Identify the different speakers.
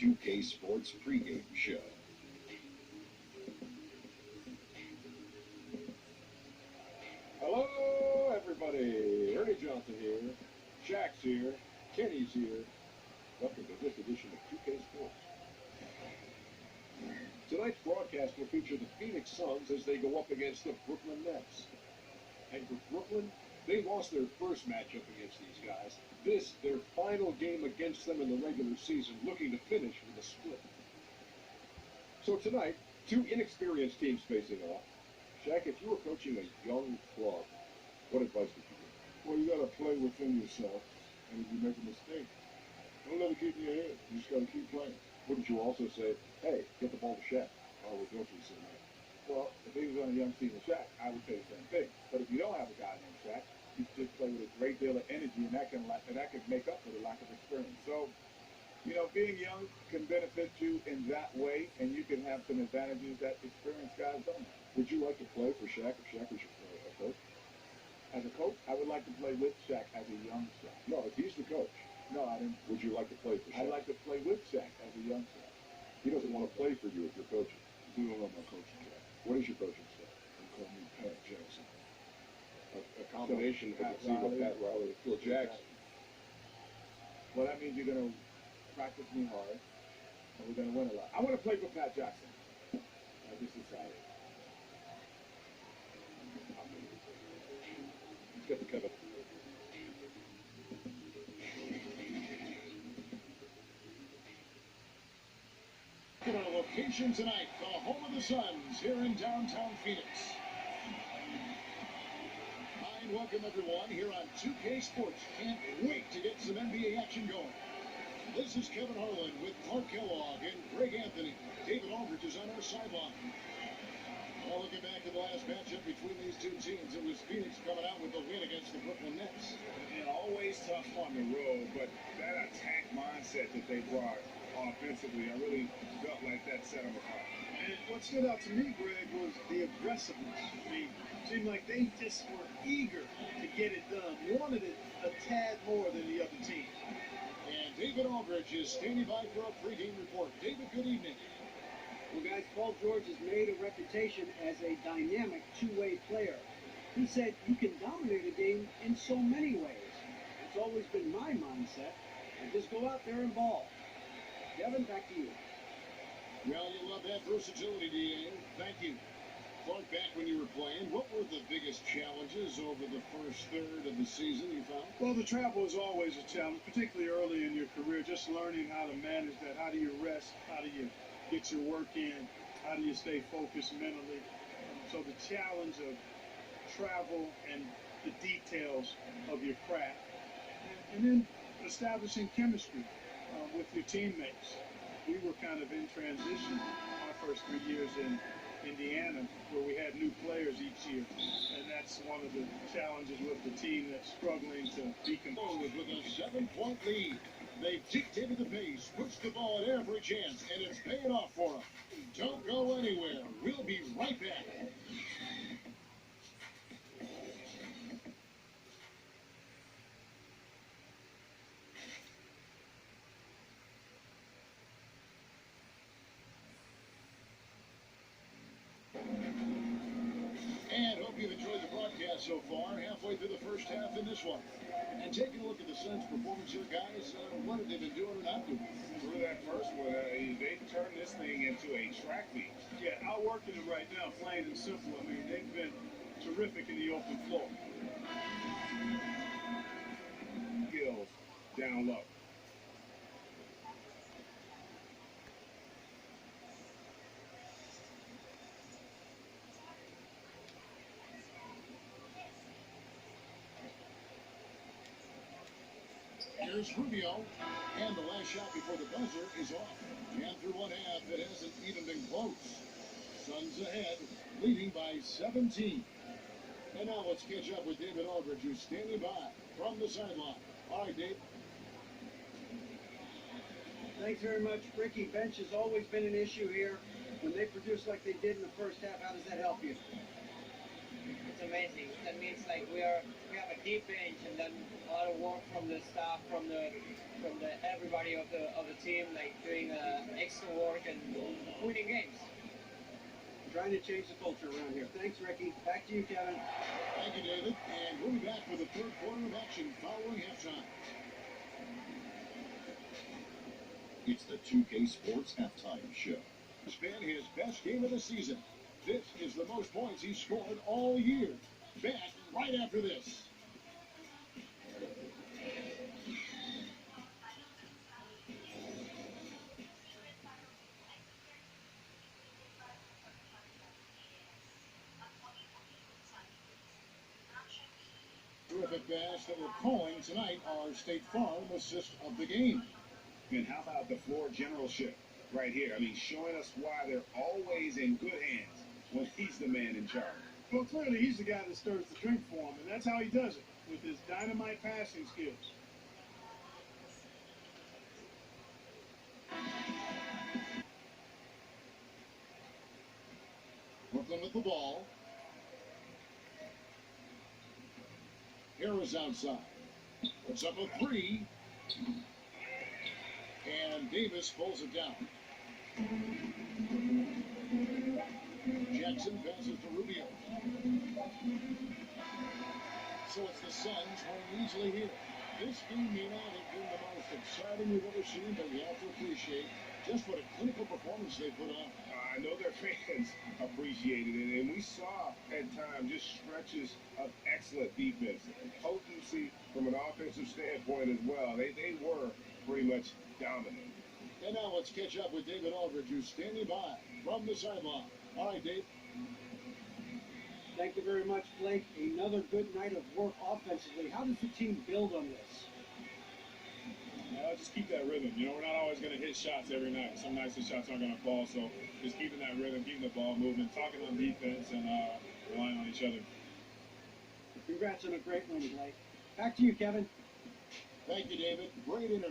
Speaker 1: 2K Sports pregame show. Hello, everybody. Ernie Johnson here. Shaq's here. Kenny's here. Welcome to this edition of 2K Sports. Tonight's broadcast will feature the Phoenix Suns as they go up against the Brooklyn Nets. And for Brooklyn, they lost their first matchup against these guys. This, their final game against them in the regular season, looking to finish with a split. So tonight, two inexperienced teams facing off. Shaq, if you were coaching a young club, what advice would you give?
Speaker 2: Well, you got to play within yourself, and if you make a mistake, don't let it get in your head. You just got to keep playing.
Speaker 1: Wouldn't you also say, hey, get the ball to Shaq?
Speaker 2: I would definitely say that.
Speaker 3: Well, if he was on a young team with Shaq, I would say the same thing. But if you don't have a guy named Shaq, you just play with a great deal of energy, and that can make up for the lack of experience. So, you know, being young can benefit you in that way, and you can have some advantages that experienced guys don't have.
Speaker 1: Would you like to play for Shaq if Shaq was your coach?
Speaker 3: As a coach, I would like to play with Shaq as a young Shaq.
Speaker 1: No, if he's the coach.
Speaker 3: No, I didn't.
Speaker 1: Would you like to play for Shaq?
Speaker 3: I'd like to play with Shaq as a young Shaq.
Speaker 1: He doesn't want to play for you if you're coaching.
Speaker 2: You don't know my coaching Jack.
Speaker 1: What is your coaching staff?
Speaker 2: They call me Pat Jackson.
Speaker 1: A combination of Pat Riley and Phil Jackson.
Speaker 3: Well, that means you're going to practice me hard, and we're going to win a lot. I want to play for Pat Jackson. I just decided.
Speaker 1: Let's get the cover.
Speaker 4: On a location tonight, the home of the Suns here in downtown Phoenix. Hi, and welcome everyone here on 2K Sports. Can't wait to get some NBA action going. This is Kevin Harlan with Clark Kellogg and Greg Anthony. David Aldridge is on our sideline. Well, looking back at the last matchup between these two teams, it was Phoenix coming out with a win against the Brooklyn Nets.
Speaker 5: And always tough on the road, but that attack mindset that they brought offensively, I really felt like that set them apart.
Speaker 6: And what stood out to me, Greg, was the aggressiveness. I mean, it seemed like they just were eager to get it done, wanted it a tad more than the other team.
Speaker 4: And David Aldridge is standing by for a pregame report. David, good evening.
Speaker 7: Well, guys, Paul George has made a reputation as a dynamic two-way player. He said you can dominate a game in so many ways. It's always been my mindset. And just go out there and ball. Kevin, back to you.
Speaker 4: Well, you love that versatility, D.A. Thank you. Clark, back when you were playing, what were the biggest challenges over the first third of the season you found?
Speaker 6: Well, the travel is always a challenge, particularly early in your career, just learning how to manage that. How do you rest? How do you get your work in? How do you stay focused mentally? So the challenge of travel and the details of your craft. And then establishing chemistry with your teammates. We were kind of in transition our first 3 years in Indiana, where we had new players each year, and that's one of the challenges with the team that's struggling to be composed.
Speaker 4: With a 7-point lead, they've dictated the pace, pushed the ball at every chance, and it's paying off for them. Don't go anywhere. We'll be right back. And hope you've enjoyed the broadcast so far. Halfway through the first half in this one. And taking a look at the Suns' performance here, guys, what have they been doing or not doing?
Speaker 5: Through that first one, they turned this thing into a track meet.
Speaker 6: Yeah, outworking it right now, plain and simple. I mean, they've been terrific in the open floor.
Speaker 5: Skills down low.
Speaker 4: Here's Rubio, and the last shot before the buzzer is off. And through one half, it hasn't even been close. Suns ahead, leading by 17. And now let's catch up with David Aldridge, who's standing by from the sideline. All right, Dave.
Speaker 7: Thanks very much, Ricky. Bench has always been an issue here. When they produce like they did in the first half, how does that help you?
Speaker 8: It's amazing. That means like we have a deep bench, and then a lot of work from the staff, from the everybody of the team like doing extra work and winning games.
Speaker 7: Trying to change the culture around here. Thanks, Ricky. Back to you, Kevin.
Speaker 4: Thank you, David. And we'll be back with the third quarter of action following halftime. It's the 2K Sports Halftime Show. Spent his best game of the season. This is the most points he's scored all year. Back right after this. Terrific pass that we're calling tonight our State Farm assist of the game.
Speaker 5: And how about the floor generalship right here? I mean, showing us why they're always in good hands when he's the man in charge.
Speaker 6: Well, clearly he's the guy that stirs the drink for him, and that's how he does it, with his dynamite passing skills.
Speaker 4: Brooklyn with the ball. Harris outside. Puts up a three. And Davis pulls it down. Jackson passes to Rubio. So it's the Suns winning easily here. This game may not have been the most exciting we've ever seen, but we have to appreciate just what a clinical performance they put on.
Speaker 5: I know their fans appreciated it, and we saw at times just stretches of excellent defense and potency from an offensive standpoint as well. They were pretty much dominant.
Speaker 4: And now let's catch up with David Aldridge, who's standing by from the sideline. All right, Dave.
Speaker 7: Thank you very much, Blake. Another good night of work offensively. How does the team build on this?
Speaker 6: Just keep that rhythm. You know, we're not always going to hit shots every night. Some nights the shots aren't going to fall, so just keeping that rhythm, keeping the ball moving, talking on defense, and relying on each other.
Speaker 7: Congrats on a great win, Blake. Back to you, Kevin.
Speaker 4: Thank you, David. Great interview.